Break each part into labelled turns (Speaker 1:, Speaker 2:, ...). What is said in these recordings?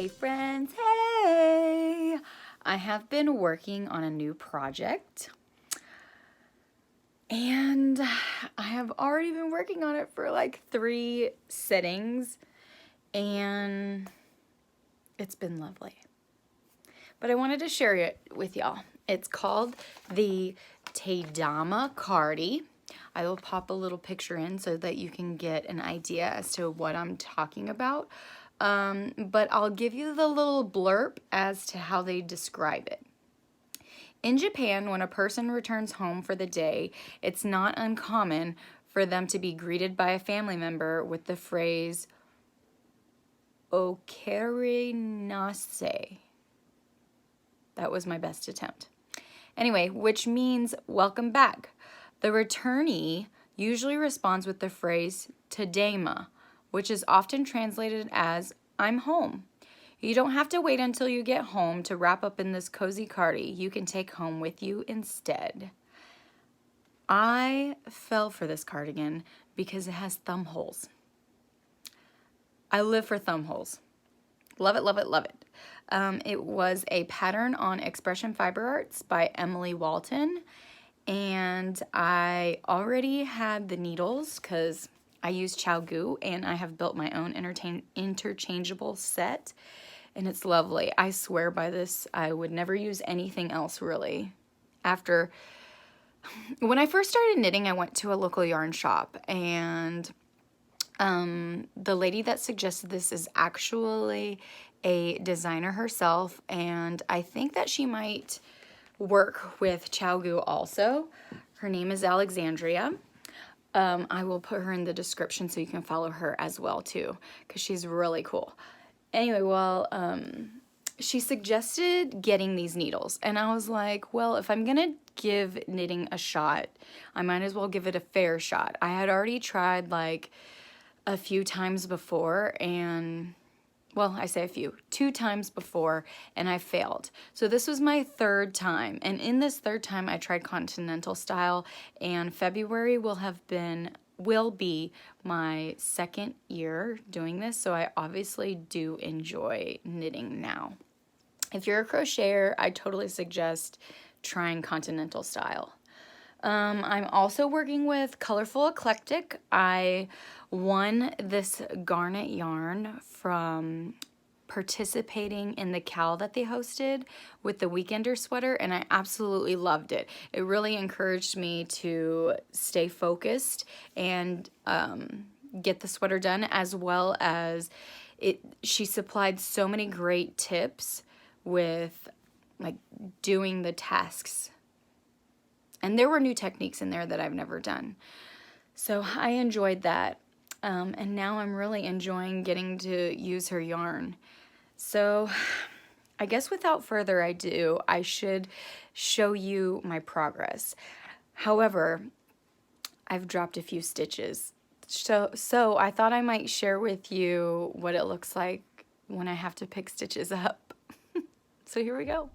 Speaker 1: Hey friends, hey! I have been working on a new project and I have already been working on it for like 3 sittings and it's been lovely. But I wanted to share it with y'all. It's called the Tadaima Cardigan. I will pop a little picture in so that you can get an idea as to what I'm talking about. But I'll give you the little blurb as to how they describe it. In Japan, when a person returns home for the day, it's not uncommon for them to be greeted by a family member with the phrase, "Okaerinase." That was my best attempt. Anyway, which means welcome back. The returnee usually responds with the phrase "Tadaima," which is often translated as "I'm home." You don't have to wait until you get home to wrap up in this cozy cardi. You can take home with you instead. I fell for this cardigan because it has thumb holes. I live for thumb holes. Love it, love it, love it. It was a pattern on Expression Fiber Arts by Emily Walton. And I already had the needles because I use ChowGoo and I have built my own interchangeable set. And it's lovely. I swear by this. I would never use anything else really. When I first started knitting, I went to a local yarn shop and the lady that suggested this is actually a designer herself, and I think that she might work with ChowGoo also. Her name is Alexandria. I will put her in the description so you can follow her as well too, because she's really cool. Anyway, well, she suggested getting these needles, and I was like, well, if I'm gonna give knitting a shot, I might as well give it a fair shot. I had already tried like a few times before, and well, I say a few, 2 times before, and I failed. So this was my 3rd time, and in this 3rd time I tried continental style, and February will be my 2nd year doing this, so I obviously do enjoy knitting now. If you're a crocheter, I totally suggest trying continental style. I'm also working with Colorful Eclectic. I won this garnet yarn from participating in the Cal that they hosted with the Weekender sweater, and I absolutely loved it. It really encouraged me to stay focused and get the sweater done, as well as she supplied so many great tips with like doing the tasks. And there were new techniques in there that I've never done. So I enjoyed that. And now I'm really enjoying getting to use her yarn. So I guess without further ado, I should show you my progress. However, I've dropped a few stitches. So I thought I might share with you what it looks like when I have to pick stitches up. So here we go.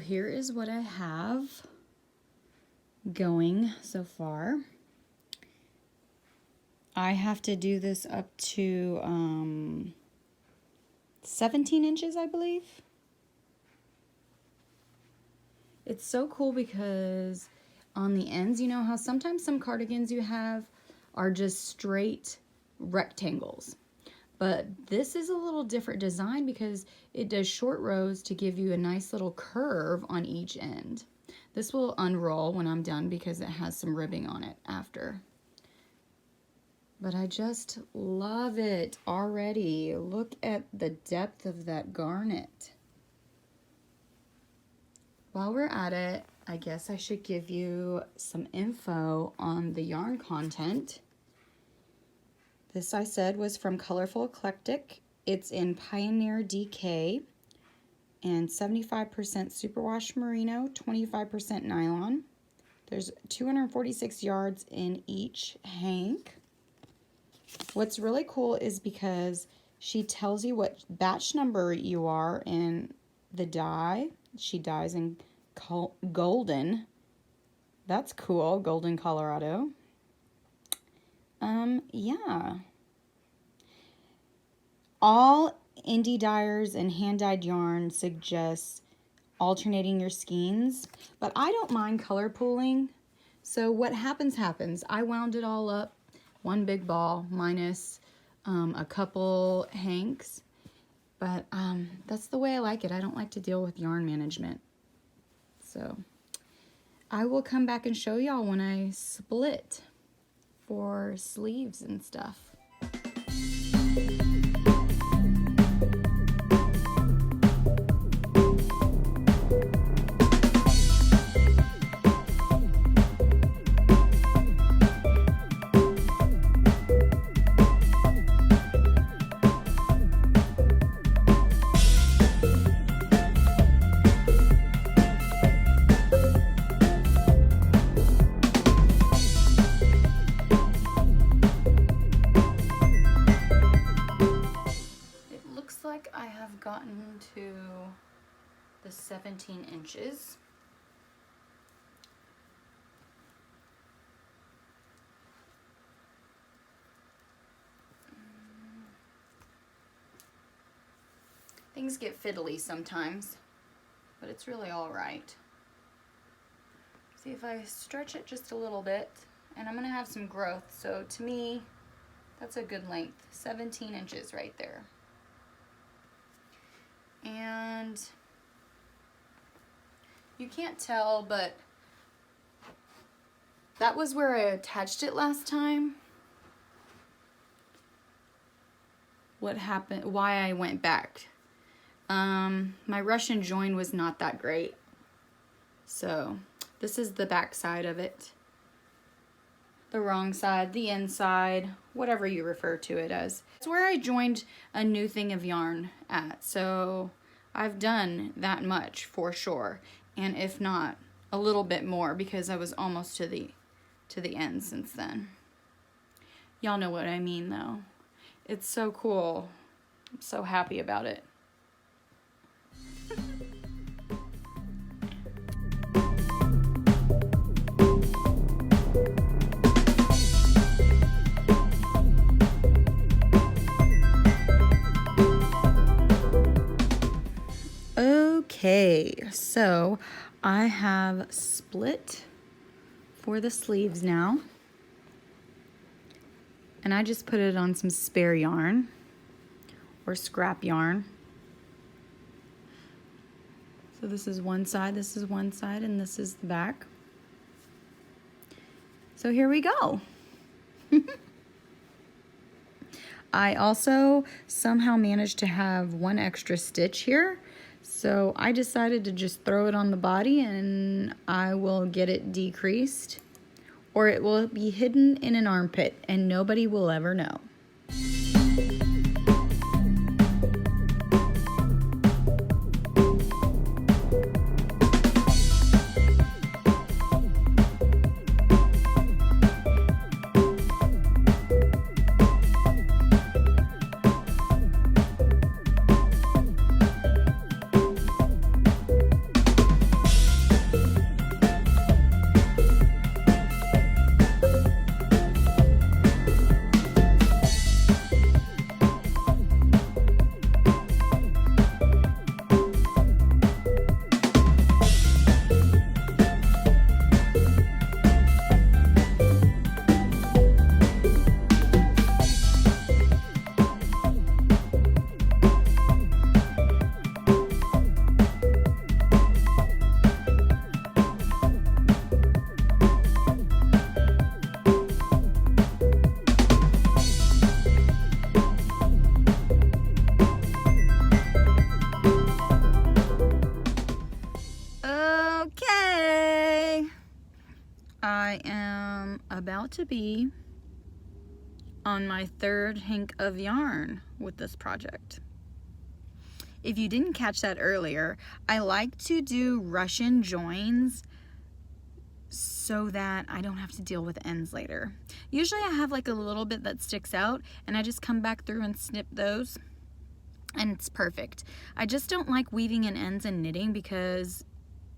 Speaker 1: here is what I have going so far. I have to do this up to 17 inches, I believe. It's so cool because on the ends, you know how sometimes some cardigans you have are just straight rectangles. But this is a little different design because it does short rows to give you a nice little curve on each end. This will unroll when I'm done because it has some ribbing on it after. But I just love it already. Look at the depth of that garnet. While we're at it, I guess I should give you some info on the yarn content. This, I said, was from Colorful Eclectic. It's in Pioneer DK and 75% superwash merino, 25% nylon. There's 246 yards in each hank. What's really cool is because she tells you what batch number you are in the dye. She dyes in golden. That's cool, Golden, Colorado. Yeah. All indie dyers and hand-dyed yarn suggest alternating your skeins, but I don't mind color pooling. So what happens. I wound it all up, one big ball minus a couple hanks, but that's the way I like it. I don't like to deal with yarn management. So I will come back and show y'all when I split for sleeves and stuff. I have gotten to the 17 inches. Things get fiddly sometimes, but it's really all right. See, if I stretch it just a little bit, and I'm gonna have some growth, so to me, that's a good length, 17 inches right there. And you can't tell, but that was where I attached it last time. What happened, why I went back. My Russian join was not that great. So this is the back side of it. The wrong side, the inside, whatever you refer to it as. It's where I joined a new thing of yarn at. So I've done that much for sure. And if not, a little bit more because I was almost to the end since then. Y'all know what I mean though. It's so cool. I'm so happy about it. Okay, so I have split for the sleeves now, and I just put it on some spare yarn or scrap yarn. So this is one side, and this is the back. So here we go. I also somehow managed to have one extra stitch here. So I decided to just throw it on the body and I will get it decreased, or it will be hidden in an armpit and nobody will ever know. about to be on my third hank of yarn with this project. If you didn't catch that earlier, I like to do Russian joins so that I don't have to deal with ends later. Usually I have like a little bit that sticks out and I just come back through and snip those and it's perfect. I just don't like weaving in ends and knitting because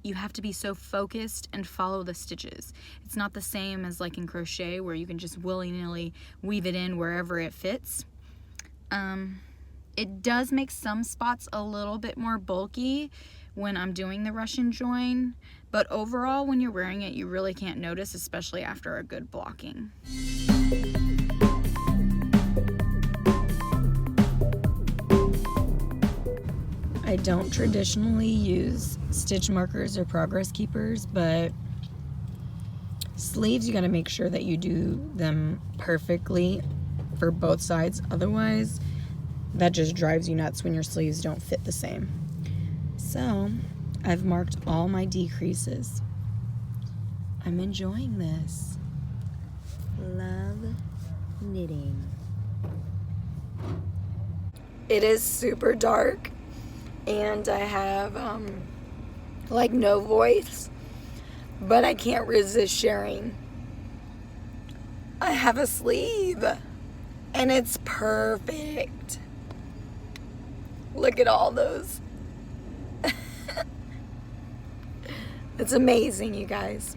Speaker 1: you have to be so focused and follow the stitches. It's not the same as like in crochet where you can just willy-nilly weave it in wherever it fits. It does make some spots a little bit more bulky when I'm doing the Russian join, but overall when you're wearing it you really can't notice, especially after a good blocking. I don't traditionally use stitch markers or progress keepers, but sleeves you gotta make sure that you do them perfectly for both sides, otherwise that just drives you nuts when your sleeves don't fit the same. So I've marked all my decreases. I'm enjoying this. Love knitting. It is super dark and I have like no voice, but I can't resist sharing. I have a sleeve and it's perfect. Look at all those. It's amazing, you guys.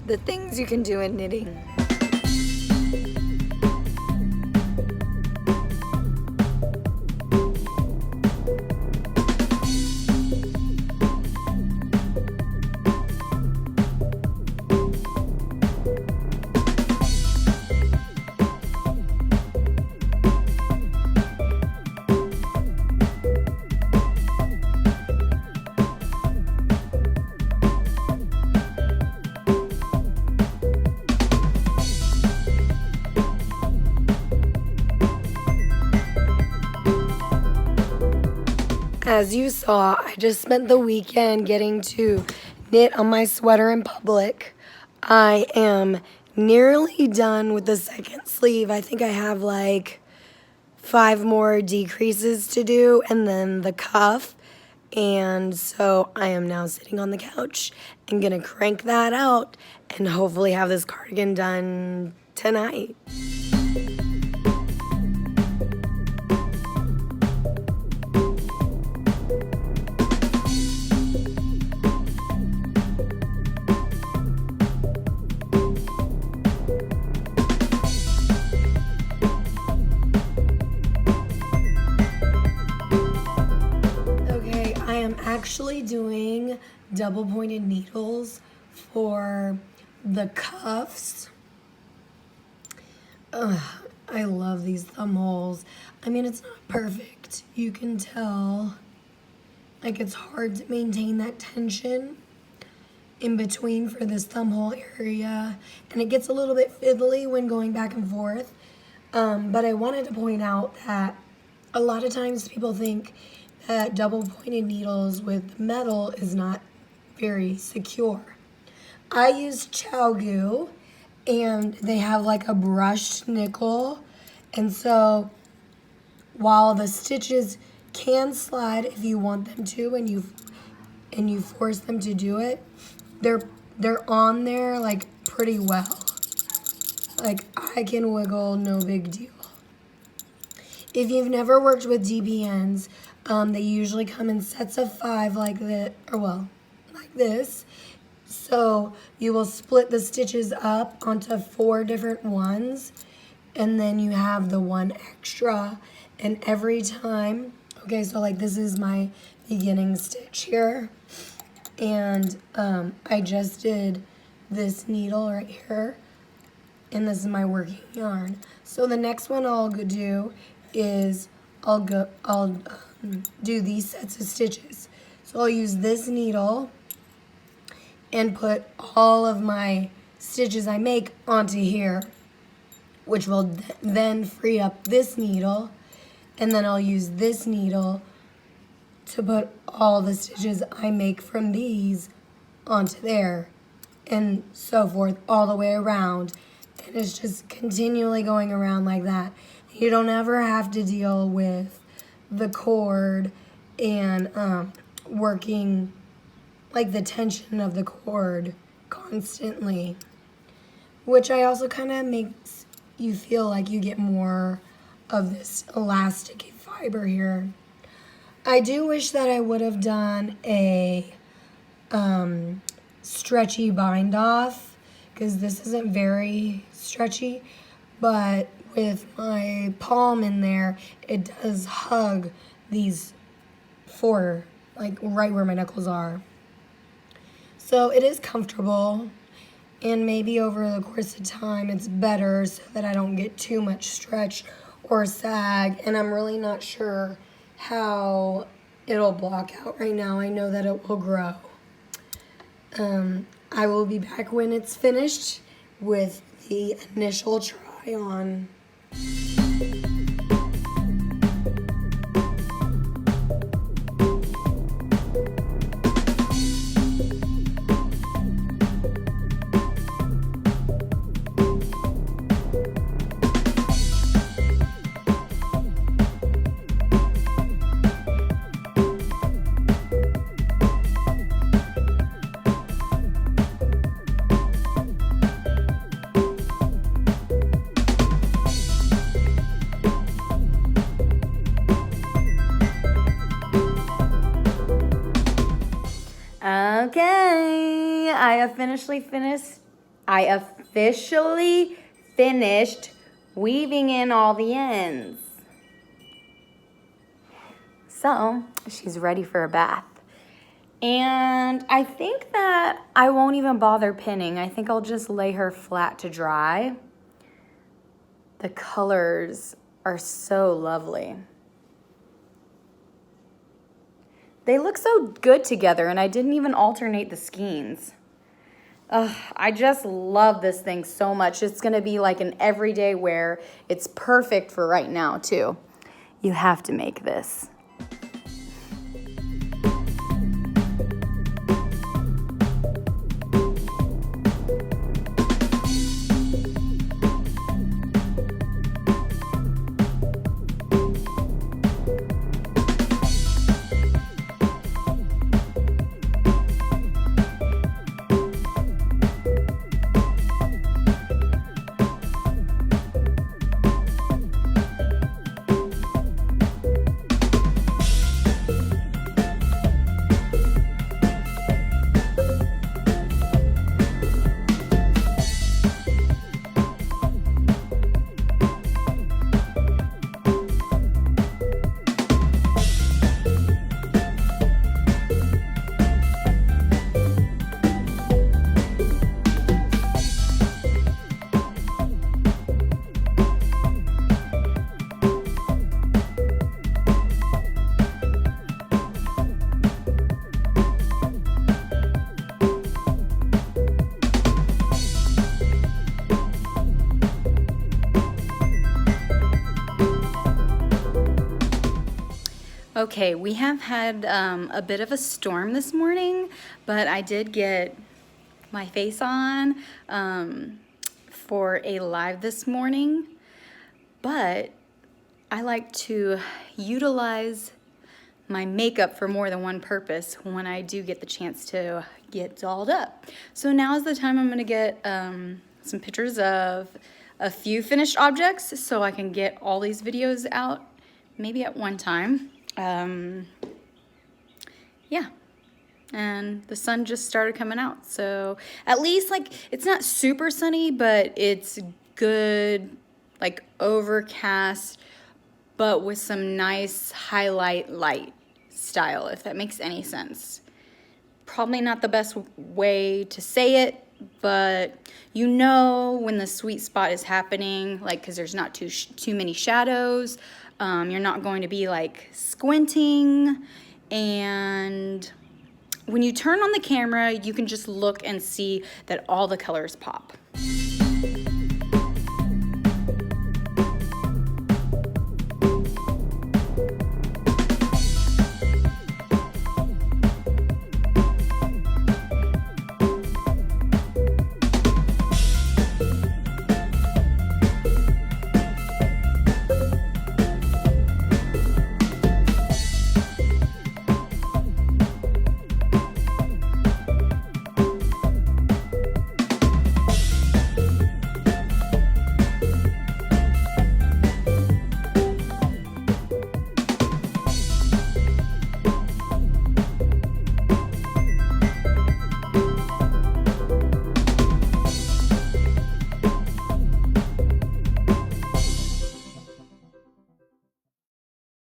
Speaker 1: The things you can do in knitting. As you saw, I just spent the weekend getting to knit on my sweater in public. I am nearly done with the second sleeve. I think I have like 5 more decreases to do and then the cuff. And so I am now sitting on the couch and gonna crank that out and hopefully have this cardigan done tonight. Actually doing double pointed needles for the cuffs. I love these thumb holes. I mean, it's not perfect. You can tell like it's hard to maintain that tension in between for this thumb hole area, and it gets a little bit fiddly when going back and forth. But I wanted to point out that a lot of times people think that double pointed needles with metal is not very secure. I use ChowGoo and they have like a brushed nickel, and so while the stitches can slide if you want them to and you force them to do it, they're on there like pretty well. Like I can wiggle, no big deal. If you've never worked with DPNs, they usually come in sets of 5 like this, or well, like this. So you will split the stitches up onto 4 different ones, and then you have the one extra. And every time, okay, so like this is my beginning stitch here, and I just did this needle right here, and this is my working yarn. So the next one I'll do is I'll do these sets of stitches. So I'll use this needle and put all of my stitches I make onto here, which will then free up this needle, and then I'll use this needle to put all the stitches I make from these onto there, and so forth all the way around.
Speaker 2: and it's just continually going around like that. You don't ever have to deal with the cord and working like the tension of the cord constantly, which I also kind of makes you feel like you get more of this elastic fiber here. I do wish that I would have done a stretchy bind off, because this isn't very stretchy, but with my palm in there, it does hug these four, like right where my knuckles are. So it is comfortable, and maybe over the course of time it's better so that I don't get too much stretch or sag, and I'm really not sure how it'll block out right now. I know that it will grow. I will be back when it's finished with the initial try on.
Speaker 1: Okay, I officially finished weaving in all the ends. So she's ready for a bath. And I think that I won't even bother pinning. I think I'll just lay her flat to dry. The colors are so lovely. They look so good together, and I didn't even alternate the skeins. I just love this thing so much. It's gonna be like an everyday wear. It's perfect for right now too. You have to make this. Okay, we have had a bit of a storm this morning, but I did get my face on for a live this morning. But I like to utilize my makeup for more than one purpose when I do get the chance to get dolled up. So now is the time I'm gonna get some pictures of a few finished objects so I can get all these videos out maybe at one time. Yeah, and the sun just started coming out, so at least like it's not super sunny, but it's good, like overcast, but with some nice highlight light style, if that makes any sense. Probably not the best way to say it, but you know when the sweet spot is happening, like because there's not too many shadows. You're not going to be like squinting, and when you turn on the camera, you can just look and see that all the colors pop.